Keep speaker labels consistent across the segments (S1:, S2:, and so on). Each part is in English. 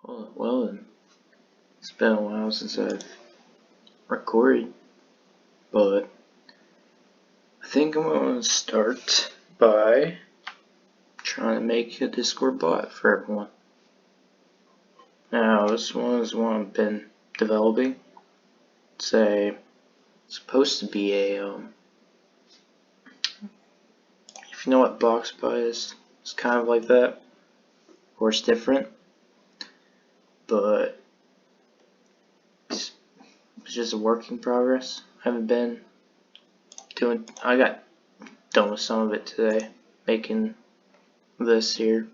S1: Well, it's been a while since I've recorded, but I think I'm going to start by trying to make a Discord bot for everyone. Now, this one is one I've been developing. It's supposed to be if you know what Boxbot is, it's kind of like that. Of course, different, but it's just a work in progress. I haven't been doing. I got done with some of it today, making this here,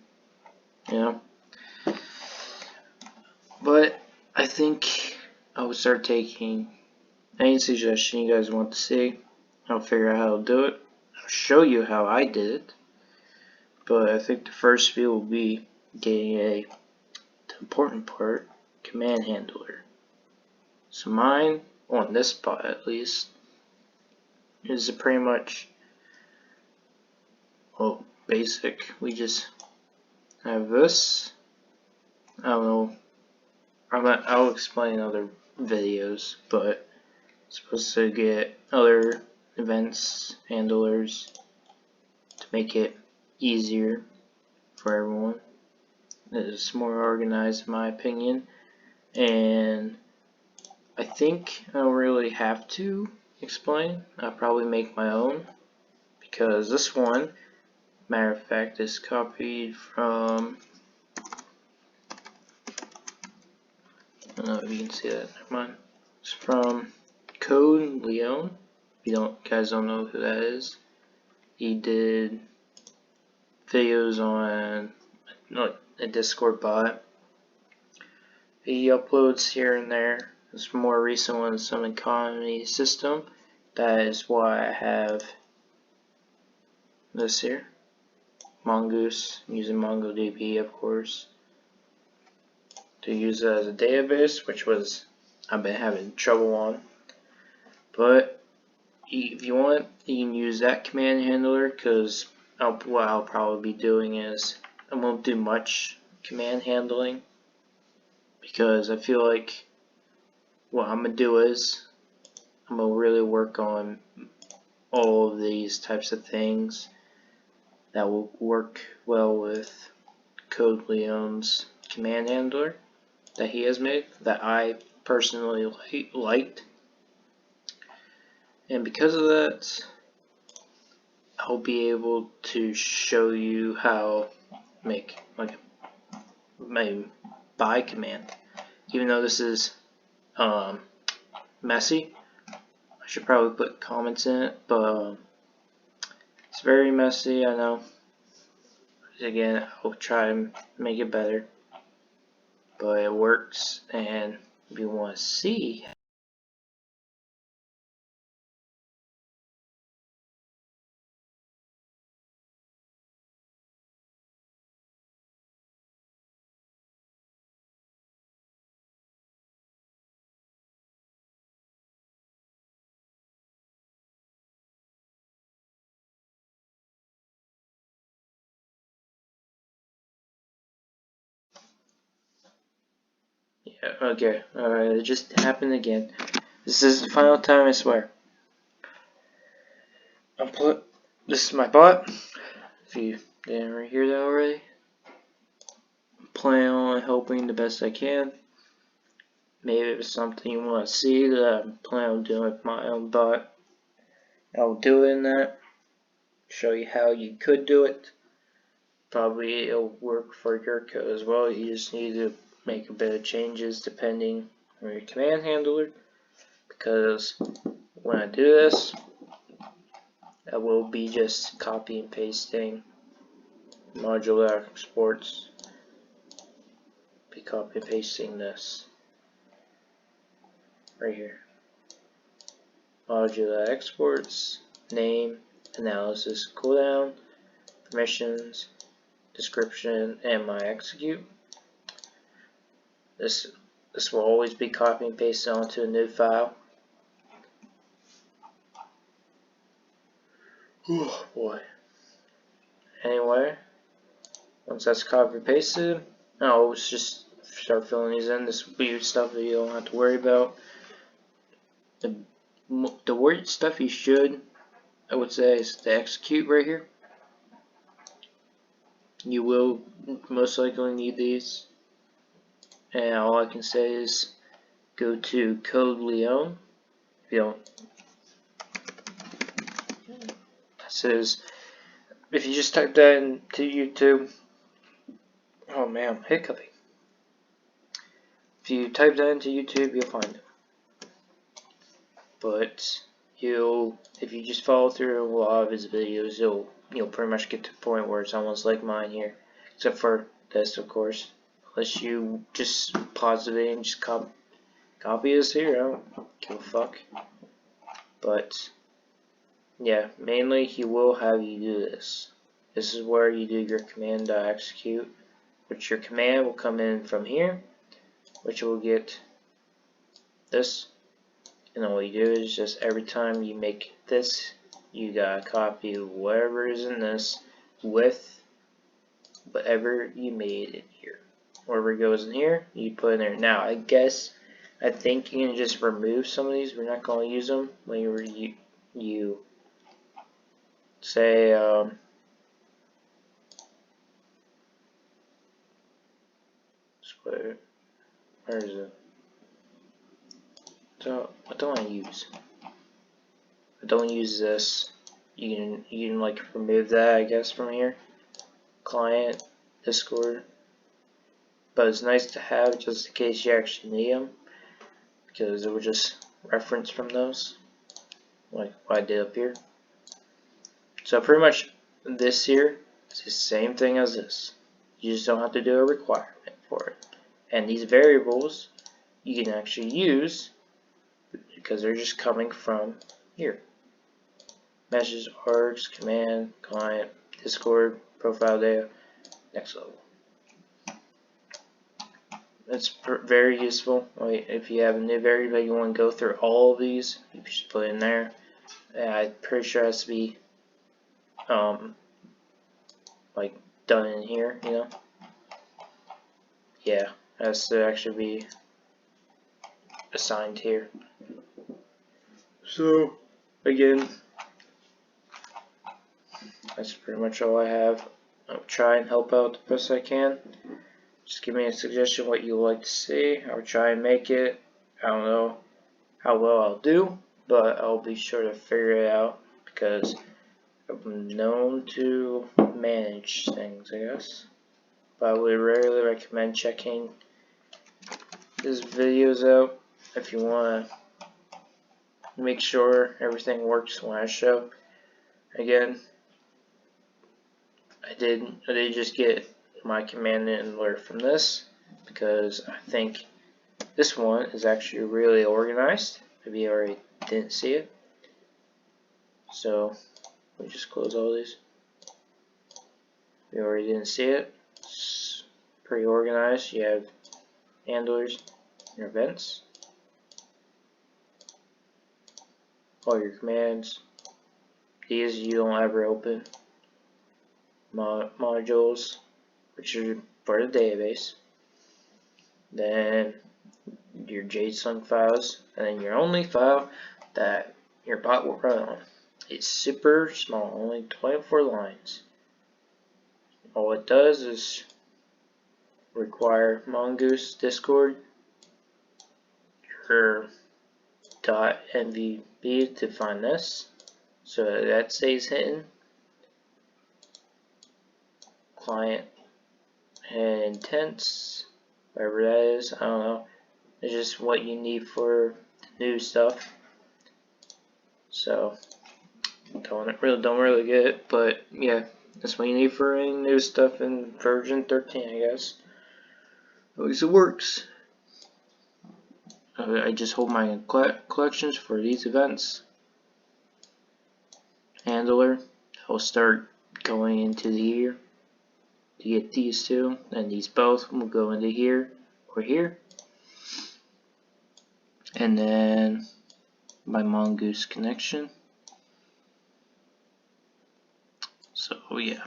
S1: but I think I will start taking any suggestion you guys want to see. I'll figure out how to do it. I'll show you how I did it, but I think the first few will be getting the important part, command handler. So mine, on this spot at least, is pretty much basic. We just have this. I don't know. I'll explain in other videos, but it's supposed to get other events handlers to make it easier for everyone. It's more organized in my opinion, and I think I don't really have to explain. I'll probably make my own, because this one, matter of fact, is copied from, I don't know if you can see that, never mind. It's from Acelyon. If you guys don't know who that is, he did videos on a Discord bot. He uploads here and there. This more recent one is some economy system. That is why I have this here. Mongoose, using MongoDB of course, to use it as a database, which I've been having trouble on. But if you want, you can use that command handler, because what I'll probably be doing is I won't do much command handling, because I feel like what I'm going to do is I'm going to really work on all of these types of things that will work well with Acelion's command handler that he has made, that I personally liked. And because of that, I'll be able to show you how to make like my by command. Even though this is messy, I should probably put comments in it, but it's very messy, I know. Again, I'll try and make it better, but it works. And if you want to see okay, alright, it just happened again. This is the final time, I swear. This is my bot. If you didn't hear that already, I'm planning on helping the best I can. Maybe if it's something you want to see that I'm planning on doing with my own bot, I'll do it in that. Show you how you could do it. Probably it'll work for your code as well. You just need to make a bit of changes depending on your command handler, because when I do this, I will be just copy and pasting modular exports. Be copy and pasting this right here. Modular exports, name, analysis, cooldown, permissions, description, and my execute. This will always be copy and pasted onto a new file. Oh boy. Anyway, once that's copy pasted, I'll just start filling these in. This will be stuff that you don't have to worry about. The weird stuff you should, I would say, is the execute right here. You will most likely need these. And all I can say is go to Acelyon. If you don't, says if you just type that into YouTube. Oh man, I'm hiccuping. If you type that into YouTube, you'll find it. But if you just follow through a lot of his videos, you'll pretty much get to the point where it's almost like mine here, except for this, of course. Unless you just pause the video and just copy this here, I don't give a fuck. But yeah, mainly he will have you do this. This is where you do your command.execute, which your command will come in from here, which will get this. And all you do is just every time you make this, you gotta copy whatever is in this with whatever you made in here. Whatever goes in here, you put in there. Now, I think you can just remove some of these. We're not gonna use them when you say where is it? So what do I use? I don't use this. You can like remove that, I guess, from here. Client, Discord. But it's nice to have just in case you actually need them, because it will just reference from those, like what I did up here. So pretty much this here is the same thing as this. You just don't have to do a requirement for it. And these variables you can actually use because they're just coming from here. Messages, args, command, client, Discord, profile data, next level. It's very useful. Like if you have a new variable you want to go through all of these, you just put it in there. I'm pretty sure it has to be like done in here, you know. Yeah, it has to actually be assigned here. So again, that's pretty much all I have. I'll try and help out the best I can. Just give me a suggestion what you would like to see. I'll try and make it. I don't know how well I'll do, but I'll be sure to figure it out because I'm known to manage things, I guess. But I would rarely recommend checking his videos out if you want to make sure everything works when I show. Again, I did just get my command handler from this because I think this one is actually really organized. Maybe you already didn't see it. So we just close all these. We already didn't see it. It's pretty organized. You have handlers, your events, all your commands. These you don't ever open. Modules, which are for the database. Then your JSON files, and then your only file that your bot will run on. It's super small, only 24 lines. All it does is require Mongoose Discord, your .mvb to find this, so that stays hidden. Client and intents, whatever that is, I don't know. It's just what you need for the new stuff. So don't really get it, but yeah, that's what you need for any new stuff in version 13, I guess. At least it works. I just hold my collections for these events. Handler, I'll start going into the here to get these two, and these both will go into here or here. And then my Mongoose connection. So yeah,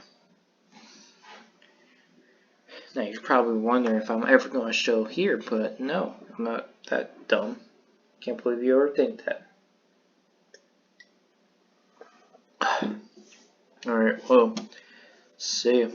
S1: Now you're probably wondering if I'm ever going to show here, but no, I'm not that dumb. Can't believe you ever think that. Alright, well, see you.